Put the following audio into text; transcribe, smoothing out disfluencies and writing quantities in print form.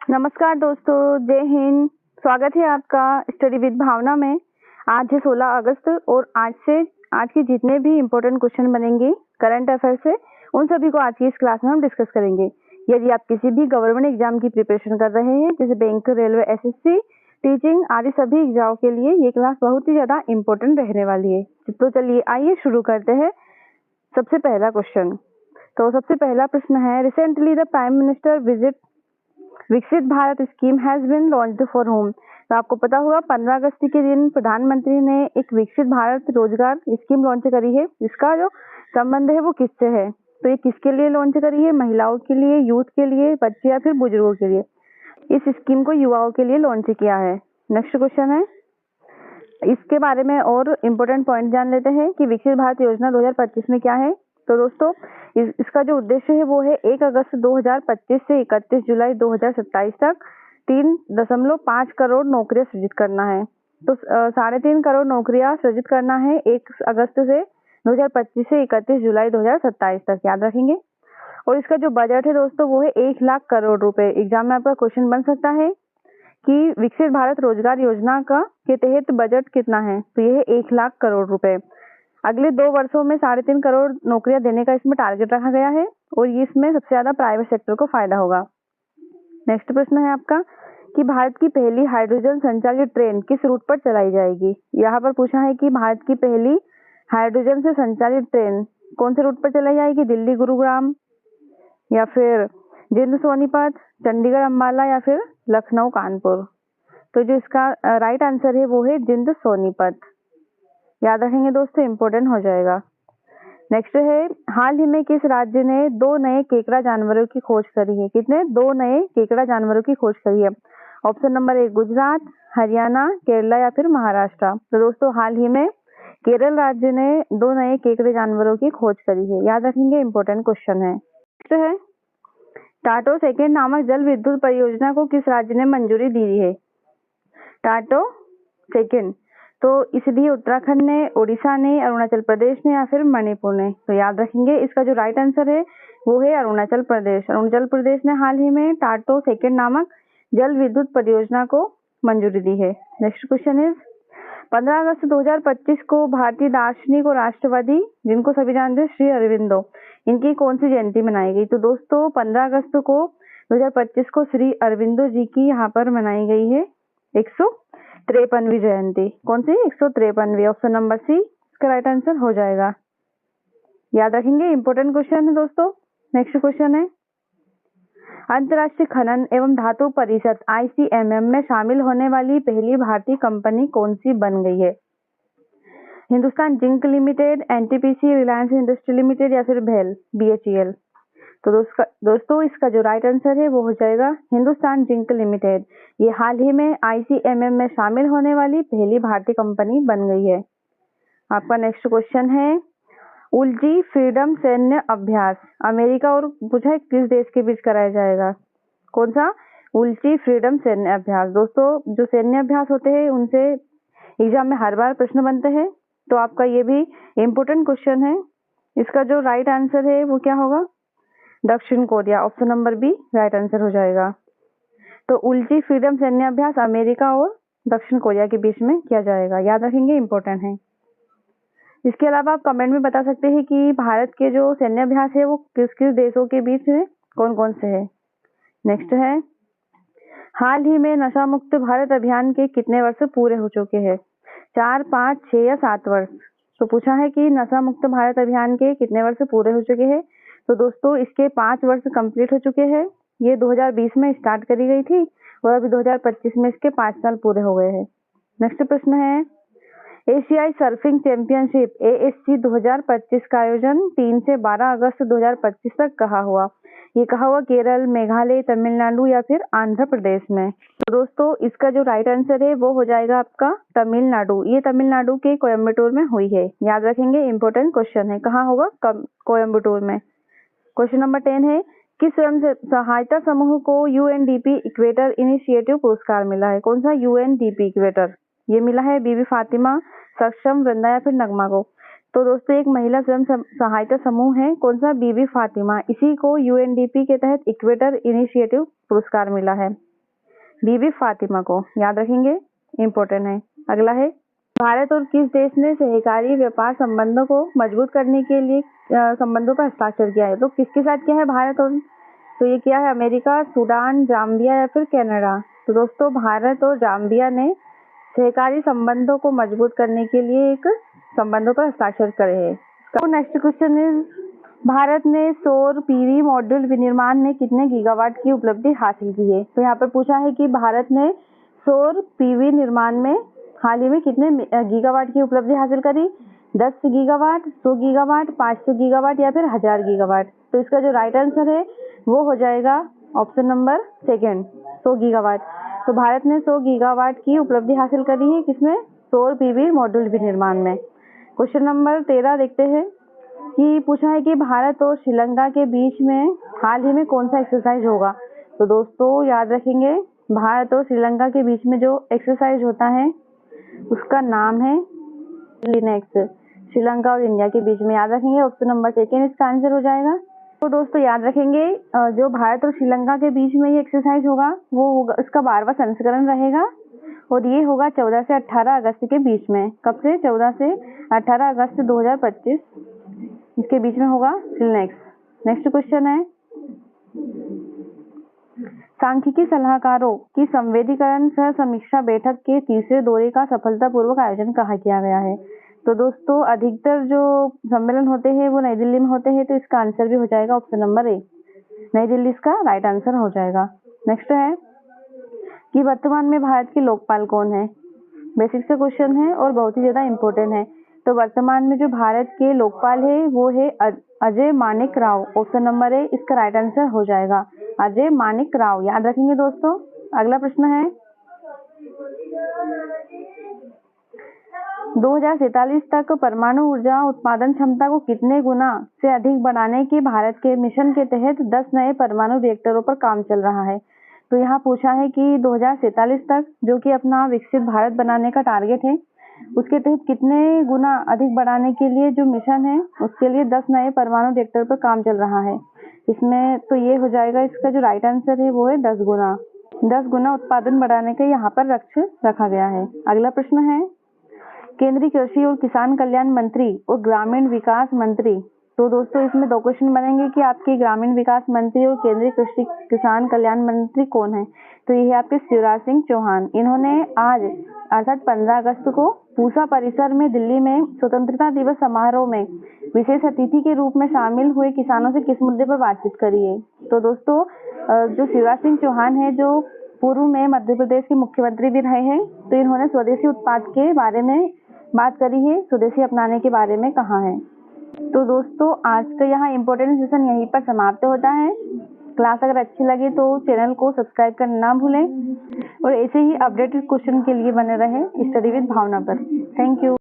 नमस्कार दोस्तों, जय हिंद। स्वागत है आपका स्टडी विद भावना में। आज है 16 अगस्त और आज के जितने भी इम्पोर्टेंट क्वेश्चन बनेंगे करंट अफेयर से, उन सभी को आज की इस क्लास में हम डिस्कस करेंगे। यदि आप किसी भी गवर्नमेंट एग्जाम की प्रिपरेशन कर रहे हैं, जैसे बैंक, रेलवे, एसएससी, टीचिंग आदि सभी एग्जाम के लिए ये क्लास बहुत ही ज्यादा इम्पोर्टेंट रहने वाली है। तो चलिए आइए शुरू करते हैं। सबसे पहला क्वेश्चन, तो सबसे पहला प्रश्न है, recently the prime minister visit Viksit Bharat scheme has been launched for home. तो आपको पता होगा 15 अगस्त के दिन प्रधानमंत्री ने एक विकसित भारत रोजगार स्कीम लॉन्च करी है, जिसका जो संबंध है वो किससे है। तो ये किसके लिए लॉन्च करी है? महिलाओं के लिए, यूथ के लिए, बच्चे या फिर बुजुर्गों के लिए। इस स्कीम को युवाओं के लिए लॉन्च किया है। नेक्स्ट क्वेश्चन है, इसके बारे में और इम्पोर्टेंट पॉइंट जान लेते हैं कि विकसित भारत योजना 2025 में क्या है। तो दोस्तों इसका जो उद्देश्य है वो है 1 अगस्त 2025 से 31 जुलाई 2027 तक 3.5 करोड़ नौकरियां सृजित करना है। तो 3.5 करोड़ नौकरियां सृजित करना है 1 अगस्त से 2025 से 31 जुलाई 2027 तक, याद रखेंगे। और इसका जो बजट है दोस्तों वो है 1 लाख करोड़ रुपए। एग्जाम में आपका क्वेश्चन बन सकता है कि विकसित भारत रोजगार योजना का के तहत बजट कितना है। तो ये है 1 लाख करोड़ रुपए। अगले 2 वर्षों में 3.5 करोड़ नौकरियां देने का इसमें टारगेट रखा गया है और ये इसमें सबसे ज्यादा प्राइवेट सेक्टर को फायदा होगा। नेक्स्ट प्रश्न है आपका कि भारत की पहली हाइड्रोजन संचालित ट्रेन किस रूट पर चलाई जाएगी। यहाँ पर पूछा है कि भारत की पहली हाइड्रोजन से संचालित ट्रेन कौन से रूट पर चलाई जाएगी? दिल्ली गुरुग्राम, या फिर जिंद सोनीपत, चंडीगढ़ अंबाला, या फिर लखनऊ कानपुर। तो जो इसका राइट आंसर है वो है जिंद सोनीपत। याद रखेंगे दोस्तों, इंपॉर्टेंट हो जाएगा। नेक्स्ट है, हाल ही में किस राज्य ने 2 नए केकड़ा जानवरों की खोज करी है? कितने? 2 नए केकड़ा जानवरों की खोज करी है। ऑप्शन नंबर 1 गुजरात, हरियाणा, केरला या फिर महाराष्ट्र। तो दोस्तों हाल ही में केरल राज्य ने 2 नए केकड़े जानवरों की खोज करी है। याद रखेंगे, इंपॉर्टेंट क्वेश्चन है। नेक्स्ट है, टाटो सेकंड नामक जल विद्युत परियोजना को किस राज्य ने मंजूरी दी है? टाटो सेकंड तो इसलिए उत्तराखंड ने, उड़ीसा ने, अरुणाचल प्रदेश ने या फिर मणिपुर ने। तो याद रखेंगे, इसका जो राइट आंसर है वो है अरुणाचल प्रदेश। अरुणाचल प्रदेश ने हाल ही में टाटो सेकंड नामक जल विद्युत परियोजना को मंजूरी दी है। नेक्स्ट क्वेश्चन इज, 15 अगस्त 2025 को भारतीय दार्शनिक और राष्ट्रवादी, जिनको सभी जानते हैं, श्री अरविंदो, इनकी कौन सी जयंती मनाई गई? तो दोस्तों 15 अगस्त को 2025 को श्री अरविंदो जी की यहाँ पर मनाई गई है 153वीं जयंती। कौन सी? 153वीं। ऑप्शन नंबर सी इसका राइट आंसर हो जाएगा। याद रखेंगे, इंपॉर्टेंट क्वेश्चन है दोस्तों। नेक्स्ट क्वेश्चन है, अंतर्राष्ट्रीय खनन एवं धातु परिषद ICMM में शामिल होने वाली पहली भारतीय कंपनी कौन सी बन गई है? Hindustan zinc limited, NTPC, Reliance industry limited या फिर भेल BHEL। तो दोस्तों इसका जो राइट आंसर है वो हो जाएगा हिंदुस्तान जिंक लिमिटेड। ये हाल ही में ICMM में शामिल होने वाली पहली भारतीय कंपनी बन गई है। आपका नेक्स्ट क्वेश्चन है, उलजी फ्रीडम सैन्य अभ्यास अमेरिका और पूछा है किस देश के बीच कराया जाएगा? कौन सा? उलजी फ्रीडम सैन्य अभ्यास। दोस्तों जो सैन्य अभ्यास होते हैं उनसे एग्जाम में हर बार प्रश्न बनते हैं, तो आपका ये भी इम्पोर्टेंट क्वेश्चन है। इसका जो राइट आंसर है वो क्या होगा? दक्षिण Korea. Option number B right answer हो जाएगा। तो उलजी फ्रीडम सैन्य अभ्यास अमेरिका और दक्षिण कोरिया के बीच में किया जाएगा। याद रखेंगे, इंपॉर्टेंट है। इसके अलावा आप कमेंट में बता सकते हैं कि भारत के जो सैन्य अभ्यास है वो किस किस देशों के बीच में कौन कौन से है। नेक्स्ट है, हाल ही में नशा मुक्त भारत अभियान के कितने वर्ष पूरे हो चुके हैं? 4, 5, 6 या 7 वर्ष। तो पूछा है कि नशा मुक्त भारत अभियान के कितने वर्ष पूरे हो चुके हैं। तो दोस्तों इसके 5 वर्ष कंप्लीट हो चुके हैं। ये 2020 में स्टार्ट करी गई थी और अभी 2025 में इसके 5 साल पूरे हो गए हैं। नेक्स्ट प्रश्न है, एशियाई सर्फिंग चैंपियनशिप ASC 2025 का आयोजन 3 से 12 अगस्त 2025 तक कहाँ हुआ? ये कहाँ हुआ? केरल, मेघालय, तमिलनाडु या फिर आंध्र प्रदेश में। तो दोस्तों इसका जो राइट आंसर है वो हो जाएगा आपका तमिलनाडु। ये तमिलनाडु के कोयम्बटूर में हुई है। याद रखेंगे, इंपॉर्टेंट क्वेश्चन है। कहाँ होगा? कोयम्बटूर में। क्वेश्चन नंबर 10 है, किस स्वयं सहायता समूह को UNDP इक्वेटर इनिशिएटिव पुरस्कार मिला है? कौन सा? UNDP equator. ये मिला है बीबी फातिमा, सक्षम, वृंदा या फिर नगमा को। तो दोस्तों एक महिला स्वयं सहायता समूह है, कौन सा? बीबी फातिमा। इसी को UNDP के तहत इक्वेटर इनिशिएटिव पुरस्कार मिला है। बीबी फातिमा को, याद रखेंगे, इम्पोर्टेंट है। अगला है, भारत और किस देश ने सहकारी व्यापार संबंधों को मजबूत करने के लिए संबंधों पर हस्ताक्षर किया है? तो किसके साथ किया है भारत और, तो ये किया है अमेरिका, सूडान, जाम्बिया या फिर कनाडा। तो दोस्तों भारत और जाम्बिया ने सहकारी संबंधों को मजबूत करने के लिए एक संबंधों पर हस्ताक्षर करे हैं। नेक्स्ट क्वेश्चन इज, भारत ने सौर पीवी मॉड्यूल विनिर्माण में कितने गीगावाट की उपलब्धि हासिल की है? तो यहाँ पर पूछा है कि भारत ने सौर पीवी निर्माण में हाल ही में कितने गीगावाट की उपलब्धि हासिल करी? 10 गीगावाट, 100 गीगावाट, 500 गीगावाट या फिर 1000 गीगावाट। तो इसका जो राइट आंसर है वो हो जाएगा ऑप्शन नंबर सेकेंड, 100 गीगावाट। तो भारत ने 100 गीगावाट की उपलब्धि हासिल करी है, किसमें? सौर पीवी मॉड्यूल विनिर्माण में। क्वेश्चन नंबर 13 देखते हैं कि पूछा है कि भारत और श्रीलंका के बीच में हाल ही में कौन सा एक्सरसाइज होगा? तो दोस्तों याद रखेंगे, भारत और श्रीलंका के बीच में जो एक्सरसाइज होता है उसका नाम है लिनेक्स। श्रीलंका और इंडिया के बीच में, याद रखेंगे, ऑप्शन नंबर सेकेंड इसका आंसर हो जाएगा। तो दोस्तों याद रखेंगे, जो भारत और श्रीलंका के बीच में ये एक्सरसाइज होगा वो होगा, इसका 12वां संस्करण रहेगा और ये होगा 14 से 18 अगस्त के बीच में। कब से? 14 से 18 अगस्त 2025 इसके बीच में होगा लिनेक्स। नेक्स्ट क्वेश्चन है, सांख्यिकी सलाहकारों की संवेदीकरण सह समीक्षा बैठक के तीसरे दौरे का सफलतापूर्वक आयोजन कहाँ किया गया है? तो दोस्तों अधिकतर जो सम्मेलन होते हैं वो नई दिल्ली में होते हैं, तो इसका आंसर भी हो जाएगा ऑप्शन नंबर ए, नई दिल्ली इसका राइट आंसर हो जाएगा। नेक्स्ट है कि वर्तमान में भारत की लोकपाल कौन है? बेसिक से क्वेश्चन है और बहुत ही ज्यादा इम्पोर्टेंट है। तो वर्तमान में जो भारत के लोकपाल है वो है Ajay Manik Rao, option number A इसका राइट आंसर हो जाएगा, अजय मानिक राव, याद रखेंगे दोस्तों। अगला प्रश्न है, 2047 तक परमाणु ऊर्जा उत्पादन क्षमता को कितने गुना से अधिक बढ़ाने के भारत के मिशन के तहत 10 नए परमाणु रिएक्टरों पर काम चल रहा है? तो यहाँ पूछा है कि 2047 तक जो कि अपना विकसित भारत बनाने का टारगेट है उसके तहत कितने गुना अधिक बढ़ाने के लिए जो मिशन है उसके लिए 10 नए परमाणु रिएक्टर पर काम चल रहा है। इसमें तो ये हो जाएगा, इसका जो राइट आंसर है वो है 10 गुना। 10 गुना उत्पादन बढ़ाने का यहाँ पर लक्ष्य रखा गया है। अगला प्रश्न है, केंद्रीय कृषि और किसान कल्याण मंत्री और ग्रामीण विकास मंत्री। तो दोस्तों इसमें 2 क्वेश्चन बनेंगे कि आपके ग्रामीण विकास मंत्री और केंद्रीय कृषि किसान कल्याण मंत्री कौन है? तो ये है आपके शिवराज सिंह चौहान। इन्होंने आज अर्थात 15 अगस्त को पूसा परिसर में दिल्ली में स्वतंत्रता दिवस समारोह में विशेष अतिथि के रूप में शामिल हुए किसानों से किस मुद्दे पर बातचीत करी है? तो दोस्तों जो शिवराज सिंह चौहान है जो पूर्व में मध्य प्रदेश के मुख्यमंत्री भी रहे हैं, तो इन्होंने स्वदेशी उत्पाद के बारे में बात करी है, स्वदेशी अपनाने के बारे में कहा है। तो दोस्तों आज का यहाँ इम्पोर्टेंट सेशन यहीं पर समाप्त होता है। क्लास अगर अच्छी लगी तो चैनल को सब्सक्राइब करना ना भूलें और ऐसे ही अपडेटेड क्वेश्चन के लिए बने रहें स्टडी विद भावना पर। Thank you.